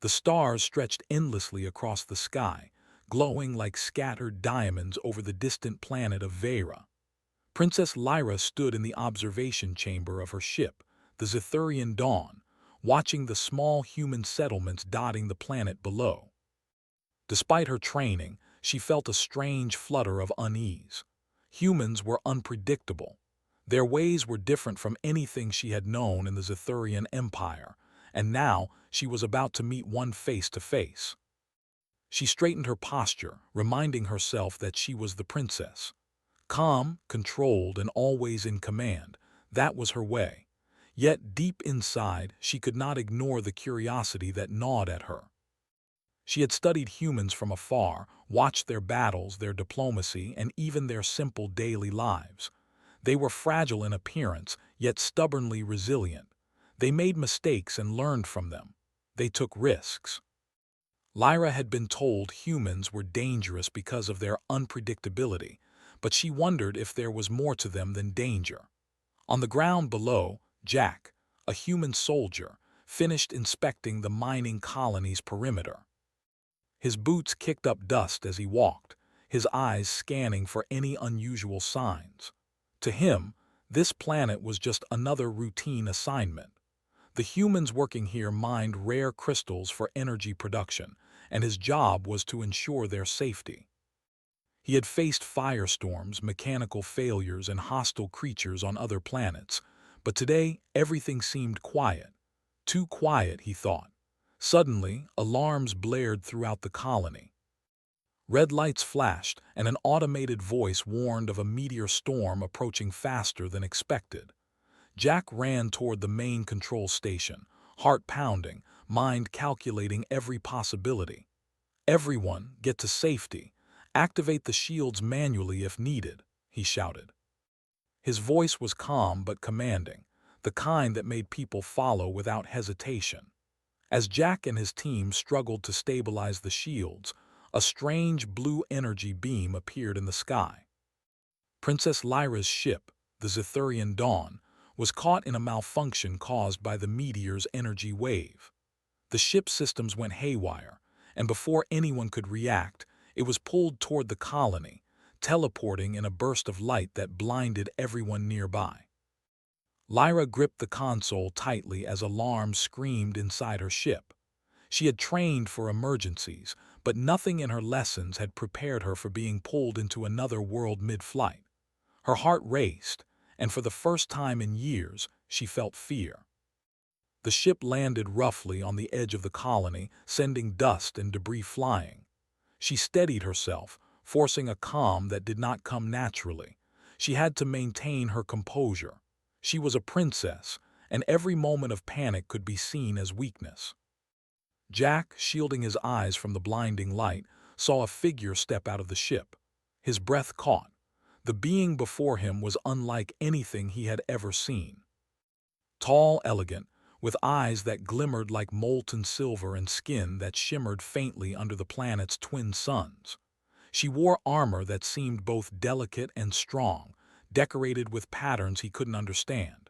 The stars stretched endlessly across the sky, glowing like scattered diamonds over the distant planet of Vera. Princess Lyra stood in the observation chamber of her ship, the Zithurian Dawn, watching the small human settlements dotting the planet below. Despite her training, she felt a strange flutter of unease. Humans were unpredictable. Their ways were different from anything she had known in the Zithurian Empire, and now she was about to meet one face to face. She straightened her posture, reminding herself that she was the princess. Calm, controlled, and always in command, that was her way. Yet deep inside, she could not ignore the curiosity that gnawed at her. She had studied humans from afar, watched their battles, their diplomacy, and even their simple daily lives. They were fragile in appearance, yet stubbornly resilient. They made mistakes and learned from them. They took risks. Lyra had been told humans were dangerous because of their unpredictability, but she wondered if there was more to them than danger. On the ground below, Jack, a human soldier, finished inspecting the mining colony's perimeter. His boots kicked up dust as he walked, his eyes scanning for any unusual signs. To him, this planet was just another routine assignment. The humans working here mined rare crystals for energy production, and his job was to ensure their safety. He had faced firestorms, mechanical failures, and hostile creatures on other planets, but today everything seemed quiet. Too quiet, he thought. Suddenly, alarms blared throughout the colony. Red lights flashed, and an automated voice warned of a meteor storm approaching faster than expected. Jack ran toward the main control station, heart pounding, mind calculating every possibility. "Everyone, get to safety. Activate the shields manually if needed," he shouted. His voice was calm but commanding, the kind that made people follow without hesitation. As Jack and his team struggled to stabilize the shields, a strange blue energy beam appeared in the sky. Princess Lyra's ship, the Zithurian Dawn, was caught in a malfunction caused by the meteor's energy wave. The ship's systems went haywire, and before anyone could react, it was pulled toward the colony, teleporting in a burst of light that blinded everyone nearby. Lyra gripped the console tightly as alarms screamed inside her ship. She had trained for emergencies, but nothing in her lessons had prepared her for being pulled into another world mid-flight. Her heart raced, and for the first time in years, she felt fear. The ship landed roughly on the edge of the colony, sending dust and debris flying. She steadied herself, forcing a calm that did not come naturally. She had to maintain her composure. She was a princess, and every moment of panic could be seen as weakness. Jack, shielding his eyes from the blinding light, saw a figure step out of the ship. His breath caught. The being before him was unlike anything he had ever seen. Tall, elegant, with eyes that glimmered like molten silver and skin that shimmered faintly under the planet's twin suns. She wore armor that seemed both delicate and strong, decorated with patterns he couldn't understand.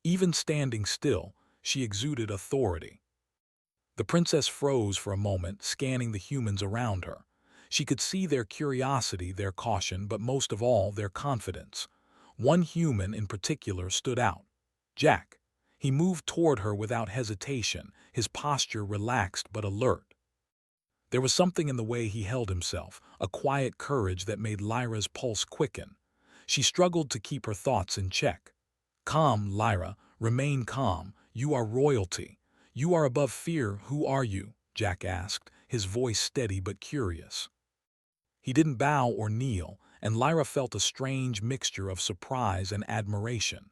Even standing still, she exuded authority. The princess froze for a moment, scanning the humans around her. She could see their curiosity, their caution, but most of all, their confidence. One human in particular stood out. Jack. He moved toward her without hesitation, his posture relaxed but alert. There was something in the way he held himself, a quiet courage that made Lyra's pulse quicken. She struggled to keep her thoughts in check. "Calm, Lyra. Remain calm. You are royalty. You are above fear. Who are you?" Jack asked, his voice steady but curious. He didn't bow or kneel, and Lyra felt a strange mixture of surprise and admiration.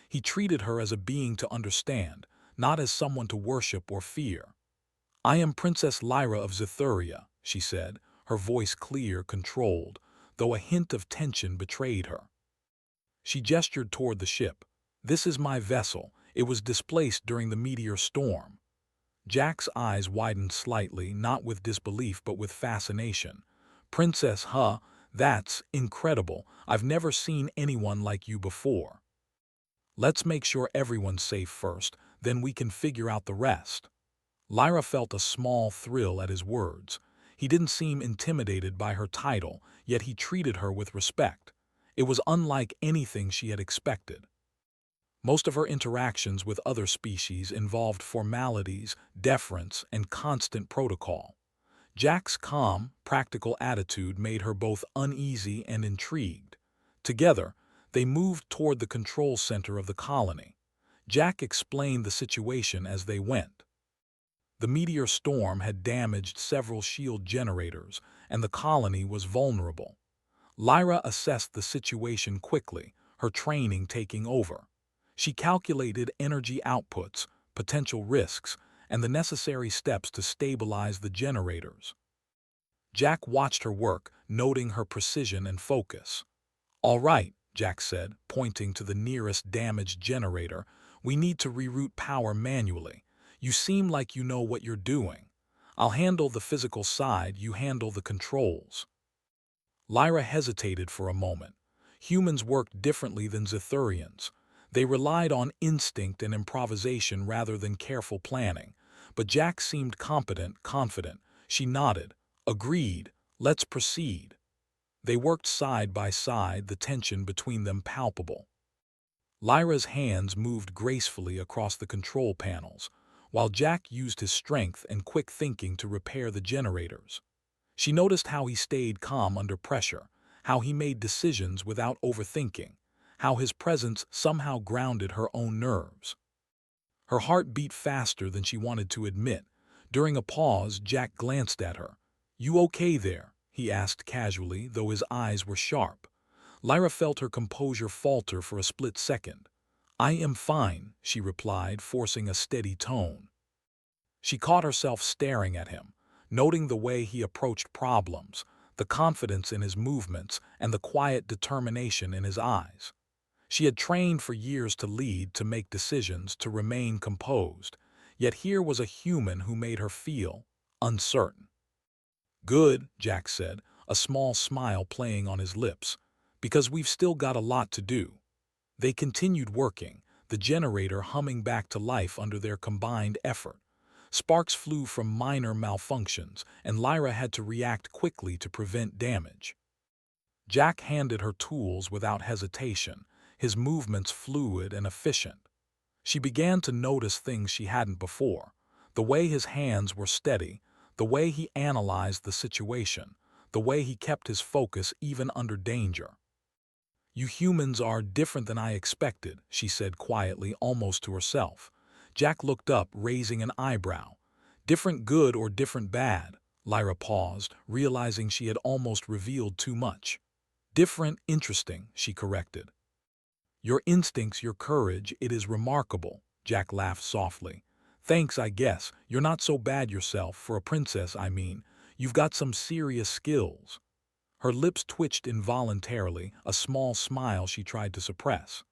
He treated her as a being to understand, not as someone to worship or fear. "I am Princess Lyra of Zithuria," she said, her voice clear, controlled, though a hint of tension betrayed her. She gestured toward the ship. "This is my vessel. It was displaced during the meteor storm." Jack's eyes widened slightly, not with disbelief but with fascination. "Princess, huh? That's incredible. I've never seen anyone like you before." "Let's make sure everyone's safe first, then we can figure out the rest." Lyra felt a small thrill at his words. He didn't seem intimidated by her title, yet he treated her with respect. It was unlike anything she had expected. Most of her interactions with other species involved formalities, deference, and constant protocol. Jack's calm, practical attitude made her both uneasy and intrigued. Together, they moved toward the control center of the colony. Jack explained the situation as they went. The meteor storm had damaged several shield generators, and the colony was vulnerable. Lyra assessed the situation quickly, her training taking over. She calculated energy outputs, potential risks, and the necessary steps to stabilize the generators. Jack watched her work, noting her precision and focus. "All right," Jack said, pointing to the nearest damaged generator. "We need to reroute power manually. You seem like you know what you're doing. I'll handle the physical side, you handle the controls." Lyra hesitated for a moment. Humans worked differently than Zethurians. They relied on instinct and improvisation rather than careful planning. But Jack seemed competent, confident. She nodded. "Agreed. Let's proceed." They worked side by side, the tension between them palpable. Lyra's hands moved gracefully across the control panels, while Jack used his strength and quick thinking to repair the generators. She noticed how he stayed calm under pressure, how he made decisions without overthinking, how his presence somehow grounded her own nerves. Her heart beat faster than she wanted to admit. During a pause, Jack glanced at her. "You okay there?" he asked casually, though his eyes were sharp. Lyra felt her composure falter for a split second. "I am fine," she replied, forcing a steady tone. She caught herself staring at him, noting the way he approached problems, the confidence in his movements, and the quiet determination in his eyes. She had trained for years to lead, to make decisions, to remain composed, yet here was a human who made her feel uncertain. "Good," Jack said, a small smile playing on his lips, "because we've still got a lot to do." They continued working, the generator humming back to life under their combined effort. Sparks flew from minor malfunctions, and Lyra had to react quickly to prevent damage. Jack handed her tools without hesitation, his movements fluid and efficient. She began to notice things she hadn't before: the way his hands were steady, the way he analyzed the situation, the way he kept his focus even under danger. "You humans are different than I expected," she said quietly, almost to herself. Jack looked up, raising an eyebrow. "Different good or different bad?" Lyra paused, realizing she had almost revealed too much. "Different, interesting," she corrected. "Your instincts, your courage, it is remarkable," Jack laughed softly. "Thanks, I guess. You're not so bad yourself, for a princess, I mean. You've got some serious skills." Her lips twitched involuntarily, a small smile she tried to suppress.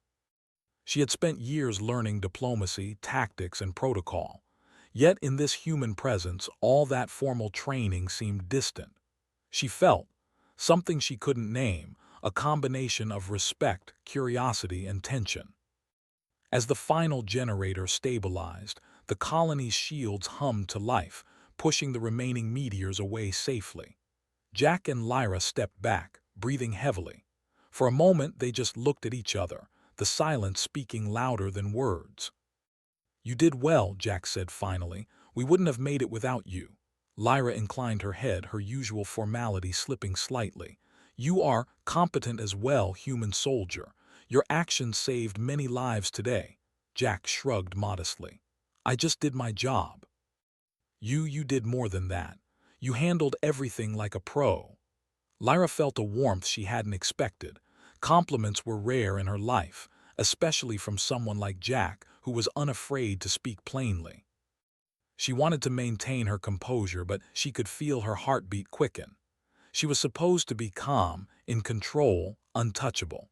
She had spent years learning diplomacy, tactics, and protocol. Yet in this human presence, all that formal training seemed distant. She felt something she couldn't name, a combination of respect, curiosity, and tension. As the final generator stabilized, the colony's shields hummed to life, pushing the remaining meteors away safely. Jack and Lyra stepped back, breathing heavily. For a moment they just looked at each other, the silence speaking louder than words. "You did well," Jack said finally. "We wouldn't have made it without you." Lyra inclined her head, her usual formality slipping slightly. "You are competent as well, human soldier. Your actions saved many lives today." Jack shrugged modestly. "I just did my job." You did more than that. You handled everything like a pro." Lyra felt a warmth she hadn't expected. Compliments were rare in her life, especially from someone like Jack, who was unafraid to speak plainly. She wanted to maintain her composure, but she could feel her heartbeat quicken. She was supposed to be calm, in control, untouchable.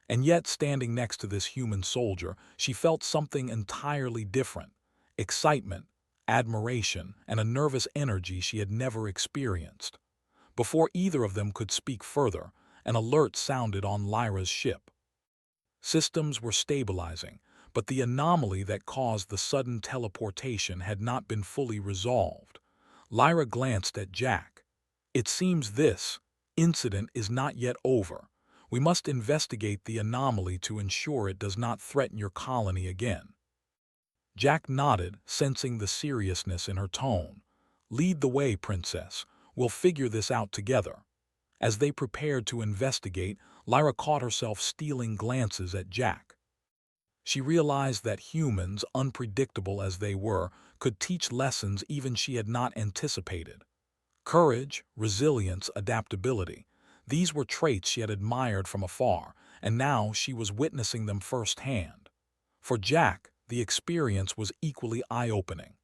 And yet, standing next to this human soldier, she felt something entirely different: excitement, admiration, and a nervous energy she had never experienced. Before either of them could speak further, an alert sounded on Lyra's ship. Systems were stabilizing, but the anomaly that caused the sudden teleportation had not been fully resolved. Lyra glanced at Jack. "It seems this incident is not yet over. We must investigate the anomaly to ensure it does not threaten your colony again." Jack nodded, sensing the seriousness in her tone. "Lead the way, Princess. We'll figure this out together." As they prepared to investigate, Lyra caught herself stealing glances at Jack. She realized that humans, unpredictable as they were, could teach lessons even she had not anticipated. Courage, resilience, adaptability. These were traits she had admired from afar, and now she was witnessing them firsthand. For Jack, the experience was equally eye-opening.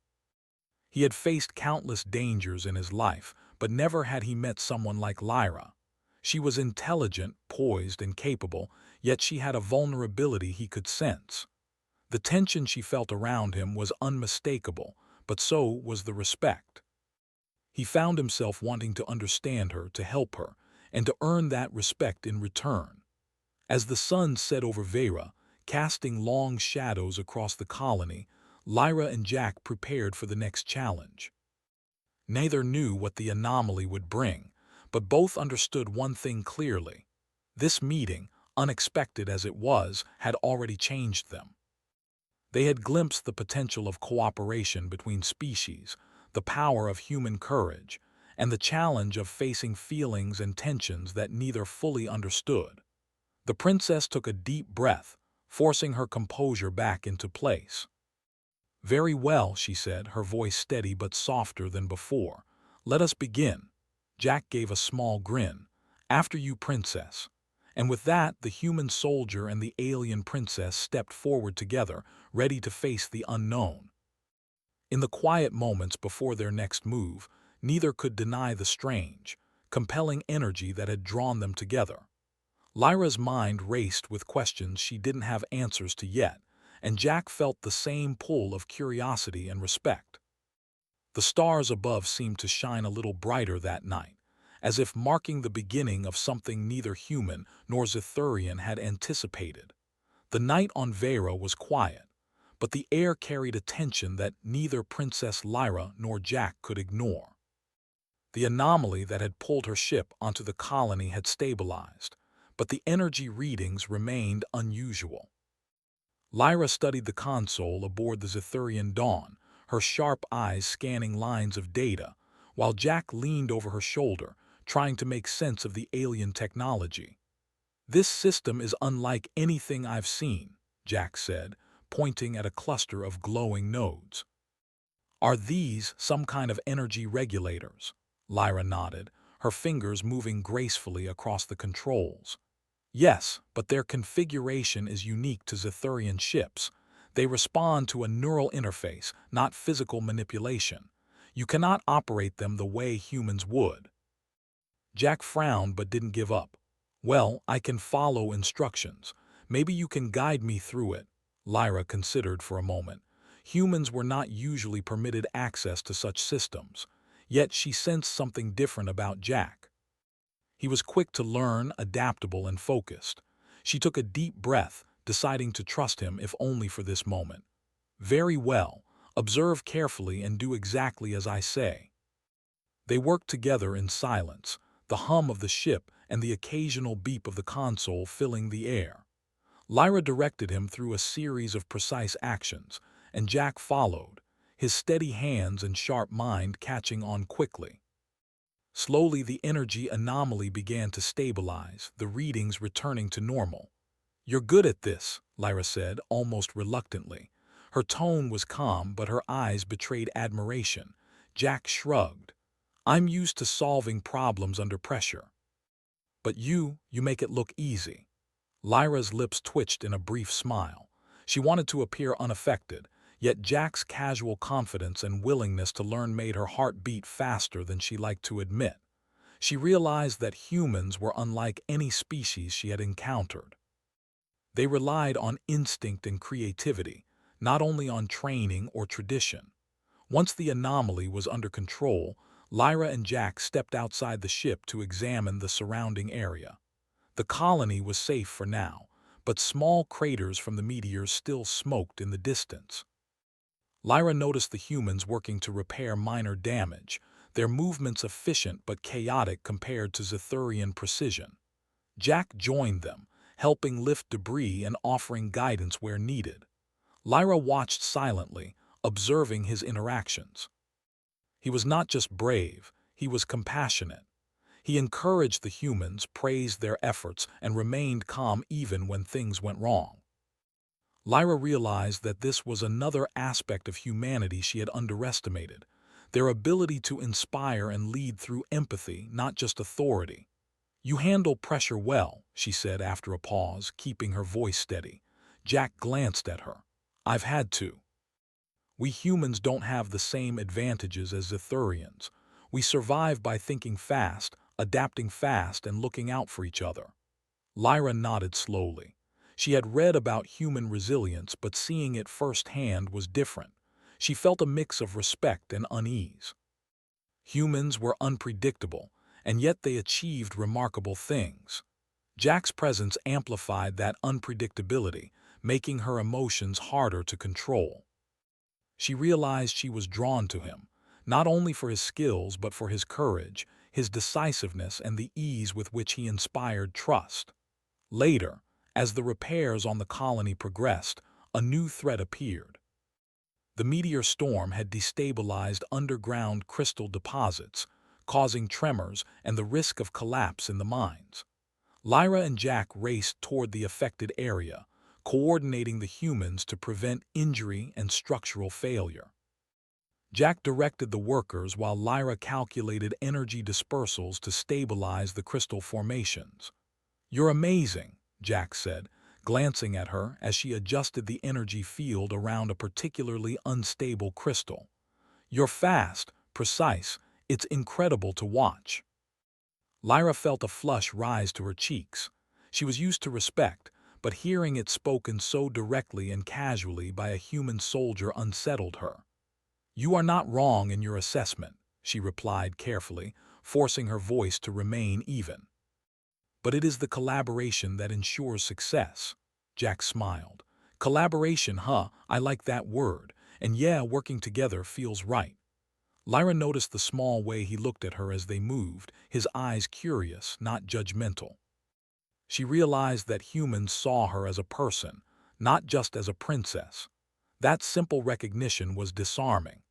He had faced countless dangers in his life, but never had he met someone like Lyra. She was intelligent, poised, and capable, yet she had a vulnerability he could sense. The tension she felt around him was unmistakable, but so was the respect. He found himself wanting to understand her, to help her, and to earn that respect in return. As the sun set over Vera, casting long shadows across the colony, Lyra and Jack prepared for the next challenge. Neither knew what the anomaly would bring, but both understood one thing clearly. This meeting, unexpected as it was, had already changed them. They had glimpsed the potential of cooperation between species, the power of human courage, and the challenge of facing feelings and tensions that neither fully understood. The princess took a deep breath, forcing her composure back into place. "Very well," she said, her voice steady but softer than before. "Let us begin." Jack gave a small grin. "After you, princess." And with that, the human soldier and the alien princess stepped forward together, ready to face the unknown. In the quiet moments before their next move, neither could deny the strange, compelling energy that had drawn them together. Lyra's mind raced with questions she didn't have answers to yet, and Jack felt the same pull of curiosity and respect. The stars above seemed to shine a little brighter that night, as if marking the beginning of something neither human nor Zithurian had anticipated. The night on Vera was quiet, but the air carried a tension that neither Princess Lyra nor Jack could ignore. The anomaly that had pulled her ship onto the colony had stabilized, but the energy readings remained unusual. Lyra studied the console aboard the Zithurian Dawn, her sharp eyes scanning lines of data, while Jack leaned over her shoulder, trying to make sense of the alien technology. "This system is unlike anything I've seen," Jack said, pointing at a cluster of glowing nodes. "Are these some kind of energy regulators?" Lyra nodded, her fingers moving gracefully across the controls. "Yes, but their configuration is unique to Zithurian ships. They respond to a neural interface, not physical manipulation. You cannot operate them the way humans would." Jack frowned but didn't give up. "Well, I can follow instructions. Maybe you can guide me through it." Lyra considered for a moment. Humans were not usually permitted access to such systems, yet she sensed something different about Jack. He was quick to learn, adaptable, and focused. She took a deep breath, deciding to trust him if only for this moment. "Very well. Observe carefully and do exactly as I say." They worked together in silence, the hum of the ship and the occasional beep of the console filling the air. Lyra directed him through a series of precise actions, and Jack followed, his steady hands and sharp mind catching on quickly. Slowly the energy anomaly began to stabilize, the readings returning to normal. "You're good at this," Lyra said, almost reluctantly. Her tone was calm, but her eyes betrayed admiration. Jack shrugged. "I'm used to solving problems under pressure." "But you make it look easy." Lyra's lips twitched in a brief smile. She wanted to appear unaffected, yet Jack's casual confidence and willingness to learn made her heart beat faster than she liked to admit. She realized that humans were unlike any species she had encountered. They relied on instinct and creativity, not only on training or tradition. Once the anomaly was under control, Lyra and Jack stepped outside the ship to examine the surrounding area. The colony was safe for now, but small craters from the meteors still smoked in the distance. Lyra noticed the humans working to repair minor damage, their movements efficient but chaotic compared to Zethurian precision. Jack joined them, helping lift debris and offering guidance where needed. Lyra watched silently, observing his interactions. He was not just brave, he was compassionate. He encouraged the humans, praised their efforts, and remained calm even when things went wrong. Lyra realized that this was another aspect of humanity she had underestimated, their ability to inspire and lead through empathy, not just authority. "You handle pressure well," she said after a pause, keeping her voice steady. Jack glanced at her. "I've had to. We humans don't have the same advantages as Zethurians. We survive by thinking fast, adapting fast, and looking out for each other." Lyra nodded slowly. She had read about human resilience, but seeing it firsthand was different. She felt a mix of respect and unease. Humans were unpredictable, and yet they achieved remarkable things. Jack's presence amplified that unpredictability, making her emotions harder to control. She realized she was drawn to him, not only for his skills but for his courage, his decisiveness, and the ease with which he inspired trust. Later, as the repairs on the colony progressed, a new threat appeared. The meteor storm had destabilized underground crystal deposits, causing tremors and the risk of collapse in the mines. Lyra and Jack raced toward the affected area, coordinating the humans to prevent injury and structural failure. Jack directed the workers while Lyra calculated energy dispersals to stabilize the crystal formations. "You're amazing," Jack said, glancing at her as she adjusted the energy field around a particularly unstable crystal. "You're fast, precise, it's incredible to watch." Lyra felt a flush rise to her cheeks. She was used to respect, but hearing it spoken so directly and casually by a human soldier unsettled her. "You are not wrong in your assessment," she replied carefully, forcing her voice to remain even. "But it is the collaboration that ensures success." Jack smiled. "Collaboration, huh? I like that word. And yeah, working together feels right." Lyra noticed the small way he looked at her as they moved, his eyes curious, not judgmental. She realized that humans saw her as a person, not just as a princess. That simple recognition was disarming.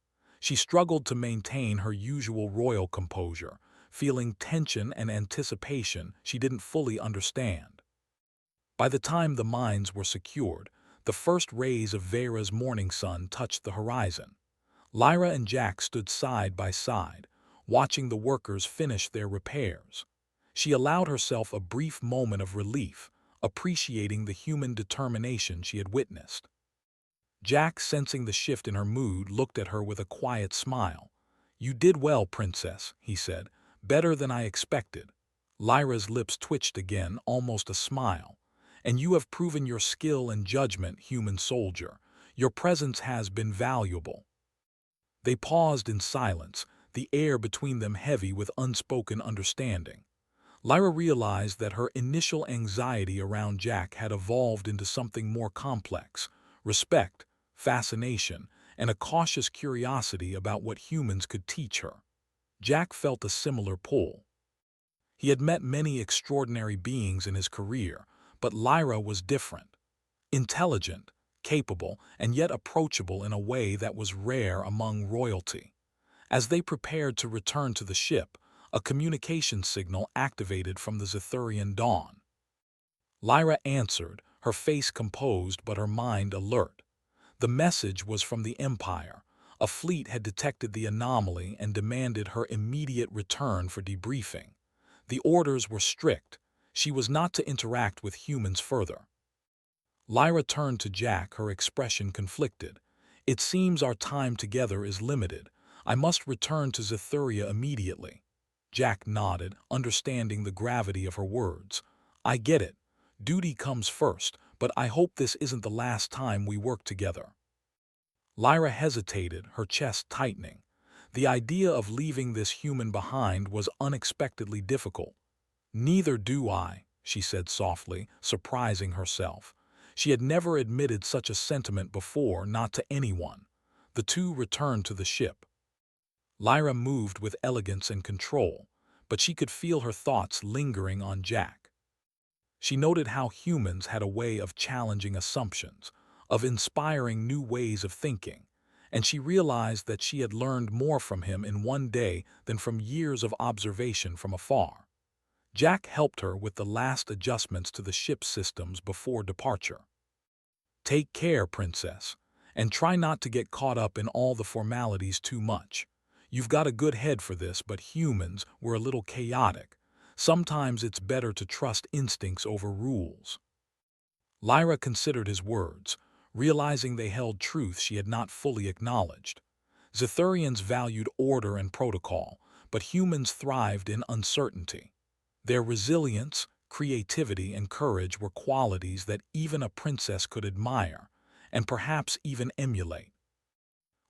She struggled to maintain her usual royal composure, feeling tension and anticipation she didn't fully understand. By the time the mines were secured, the first rays of Vera's morning sun touched the horizon. Lyra and Jack stood side by side, watching the workers finish their repairs. She allowed herself a brief moment of relief, appreciating the human determination she had witnessed. Jack, sensing the shift in her mood, looked at her with a quiet smile. "You did well, princess," he said. "Better than I expected." Lyra's lips twitched again, almost a smile. "And you have proven your skill and judgment, human soldier. Your presence has been valuable." They paused in silence, the air between them heavy with unspoken understanding. Lyra realized that her initial anxiety around Jack had evolved into something more complex: respect, fascination, and a cautious curiosity about what humans could teach her. Jack felt a similar pull. He had met many extraordinary beings in his career, but Lyra was different. Intelligent, capable, and yet approachable in a way that was rare among royalty. As they prepared to return to the ship, a communication signal activated from the Zethurian dawn. Lyra answered, her face composed but her mind alert. The message was from the Empire. A fleet had detected the anomaly and demanded her immediate return for debriefing. The orders were strict. She was not to interact with humans further. Lyra turned to Jack, her expression conflicted. "It seems our time together is limited. I must return to Zethuria immediately." Jack nodded, understanding the gravity of her words. "I get it. Duty comes first, but I hope this isn't the last time we work together." Lyra hesitated, her chest tightening. The idea of leaving this human behind was unexpectedly difficult. "Neither do I," she said softly, surprising herself. She had never admitted such a sentiment before, not to anyone. The two returned to the ship. Lyra moved with elegance and control, but she could feel her thoughts lingering on Jack. She noted how humans had a way of challenging assumptions, of inspiring new ways of thinking, and she realized that she had learned more from him in one day than from years of observation from afar. Jack helped her with the last adjustments to the ship's systems before departure. "Take care, Princess, and try not to get caught up in all the formalities too much. You've got a good head for this, but humans were a little chaotic. Sometimes it's better to trust instincts over rules." Lyra considered his words, realizing they held truth she had not fully acknowledged. Zithurians valued order and protocol, but humans thrived in uncertainty. Their resilience, creativity, and courage were qualities that even a princess could admire, and perhaps even emulate.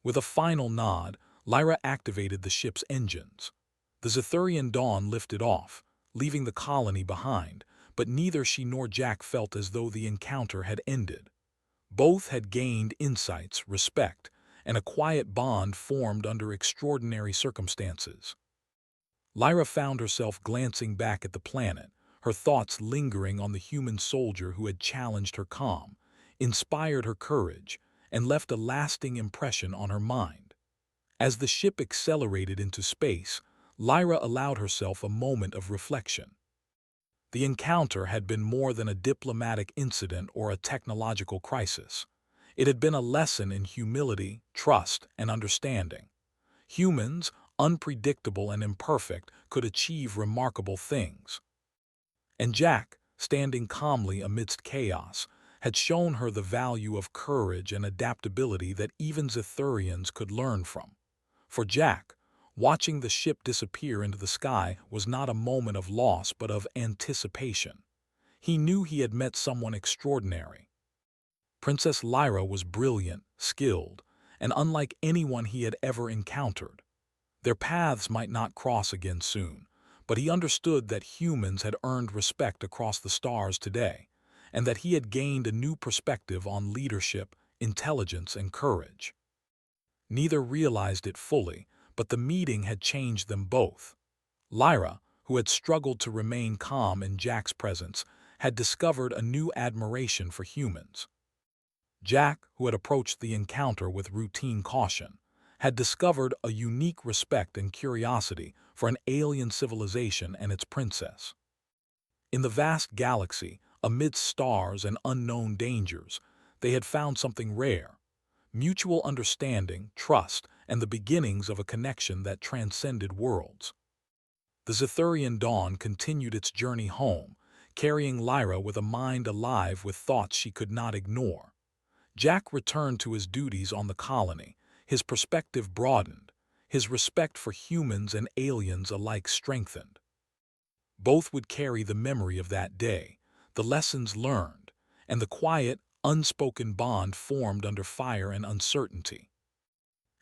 With a final nod, Lyra activated the ship's engines. The Zithurian dawn lifted off, leaving the colony behind, but neither she nor Jack felt as though the encounter had ended. Both had gained insights, respect, and a quiet bond formed under extraordinary circumstances. Lyra found herself glancing back at the planet, her thoughts lingering on the human soldier who had challenged her calm, inspired her courage, and left a lasting impression on her mind. As the ship accelerated into space, Lyra allowed herself a moment of reflection. The encounter had been more than a diplomatic incident or a technological crisis. It had been a lesson in humility, trust, and understanding. Humans, unpredictable and imperfect, could achieve remarkable things. And Jack, standing calmly amidst chaos, had shown her the value of courage and adaptability that even Zithurians could learn from. For Jack, watching the ship disappear into the sky was not a moment of loss but of anticipation. He knew he had met someone extraordinary. Princess Lyra was brilliant, skilled, and unlike anyone he had ever encountered. Their paths might not cross again soon, but he understood that humans had earned respect across the stars today, and that he had gained a new perspective on leadership, intelligence, and courage. Neither realized it fully, but the meeting had changed them both. Lyra, who had struggled to remain calm in Jack's presence, had discovered a new admiration for humans. Jack, who had approached the encounter with routine caution, had discovered a unique respect and curiosity for an alien civilization and its princess. In the vast galaxy, amidst stars and unknown dangers, they had found something rare: mutual understanding, trust, and the beginnings of a connection that transcended worlds. The Zithurian dawn continued its journey home, carrying Lyra with a mind alive with thoughts she could not ignore. Jack returned to his duties on the colony, his perspective broadened, his respect for humans and aliens alike strengthened. Both would carry the memory of that day, the lessons learned, and the quiet, unspoken bond formed under fire and uncertainty.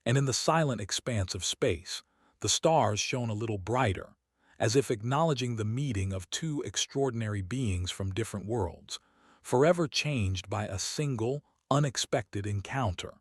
And in the silent expanse of space, the stars shone a little brighter, as if acknowledging the meeting of two extraordinary beings from different worlds, forever changed by a single, unexpected encounter.